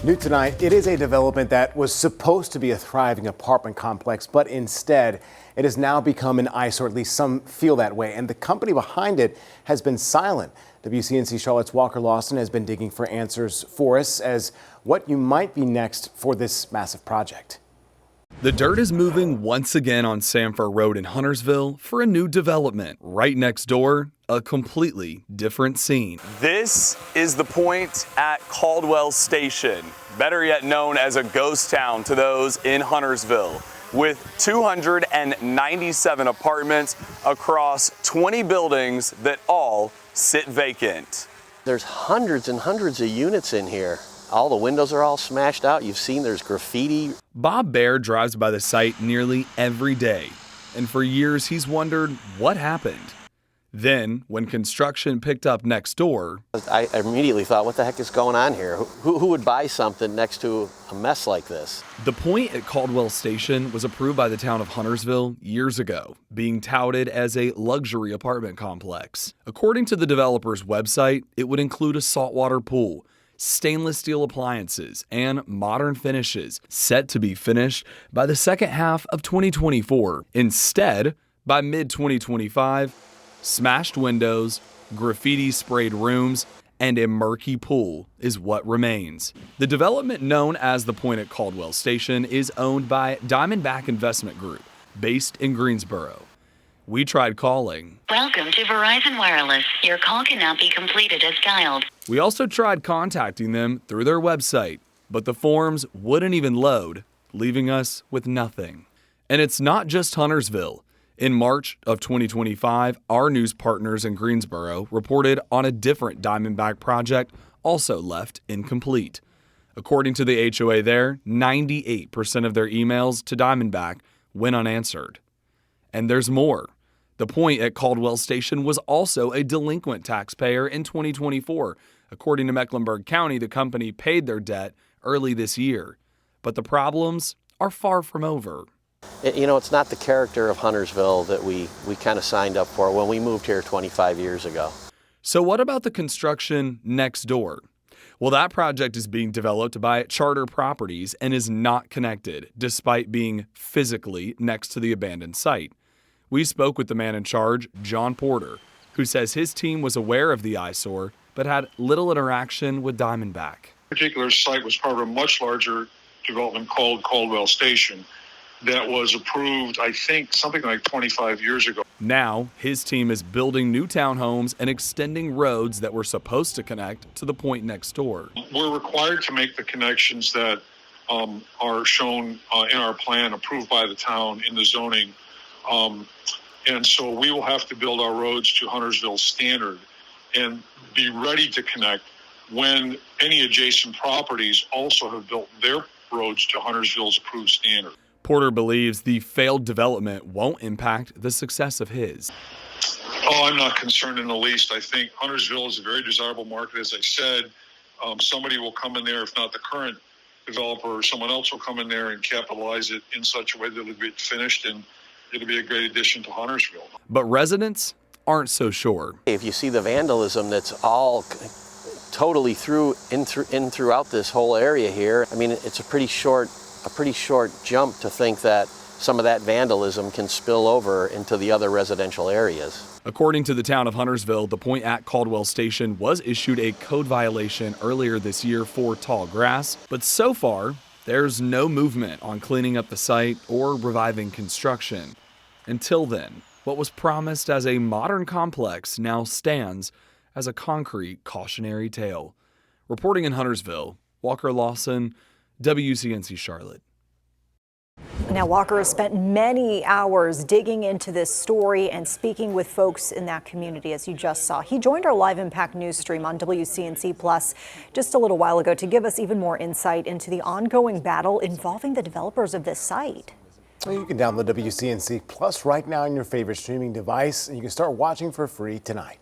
New tonight, it is a development that was supposed to be a thriving apartment complex, but instead it has now become an eyesore. At least some feel that way, and the company behind it has been silent. WCNC Charlotte's Walker Lawson has been digging for answers for us as what you might be next for this massive project. The dirt is moving once again on Sanford Road in Huntersville for a new development. Right next door, a completely different scene. This is the Pointe at Caldwell Station, better yet known as a ghost town to those in Huntersville, with 297 apartments across 20 buildings that all sit vacant. There's hundreds and hundreds of units in here. All the windows are all smashed out. You've seen there's graffiti. Bob Baer drives by the site nearly every day, and for years he's wondered what happened. Then, when construction picked up next door, I immediately thought, what the heck is going on here? Who would buy something next to a mess like this? the Pointe at Caldwell Station was approved by the town of Huntersville years ago, being touted as a luxury apartment complex. According to the developer's website, it would include a saltwater pool, stainless steel appliances, and modern finishes, set to be finished by the second half of 2024. Instead, by mid-2025, smashed windows, graffiti-sprayed rooms, and a murky pool is what remains. The development known as the Pointe at Caldwell Station is owned by Diamondback Investment Group, based in Greensboro. We tried calling. Welcome to Verizon Wireless. Your call cannot be completed as dialed. We also tried contacting them through their website, but the forms wouldn't even load, leaving us with nothing. And it's not just Huntersville. In March of 2025, our news partners in Greensboro reported on a different Diamondback project also left incomplete. According to the HOA there, 98% of their emails to Diamondback went unanswered. And there's more. The Pointe at Caldwell Station was also a delinquent taxpayer in 2024. According to Mecklenburg County, the company paid their debt early this year. But the problems are far from over. You know, it's not the character of Huntersville that we kind of signed up for when we moved here 25 years ago. So what about the construction next door? Well, that project is being developed by Charter Properties and is not connected, despite being physically next to the abandoned site. We spoke with the man in charge, John Porter, who says his team was aware of the eyesore, but had little interaction with Diamondback. This particular site was part of a much larger development called Caldwell Station that was approved, I think, something like 25 years ago. Now, his team is building new townhomes and extending roads that were supposed to connect to the Pointe next door. We're required to make the connections that are shown in our plan approved by the town in the zoning. And so we will have to build our roads to Huntersville standard and be ready to connect when any adjacent properties also have built their roads to Huntersville's approved standard. Porter believes the failed development won't impact the success of his. Oh, I'm not concerned in the least. I think Huntersville is a very desirable market. As I said, somebody will come in there, if not the current developer or someone else will come in there and capitalize it in such a way that it'll be finished, and it'll be a great addition to Huntersville. But residents aren't so sure. If you see the vandalism that's all totally throughout this whole area here, I mean, it's a pretty short jump to think that some of that vandalism can spill over into the other residential areas. According to the town of Huntersville, the Pointe at Caldwell Station was issued a code violation earlier this year for tall grass, but so far, there's no movement on cleaning up the site or reviving construction. Until then, what was promised as a modern complex now stands as a concrete cautionary tale. Reporting in Huntersville, Walker Lawson, WCNC Charlotte. Now, Walker has spent many hours digging into this story and speaking with folks in that community, as you just saw. He joined our live impact news stream on WCNC Plus just a little while ago to give us even more insight into the ongoing battle involving the developers of this site. Well, you can download WCNC Plus right now on your favorite streaming device, and you can start watching for free tonight.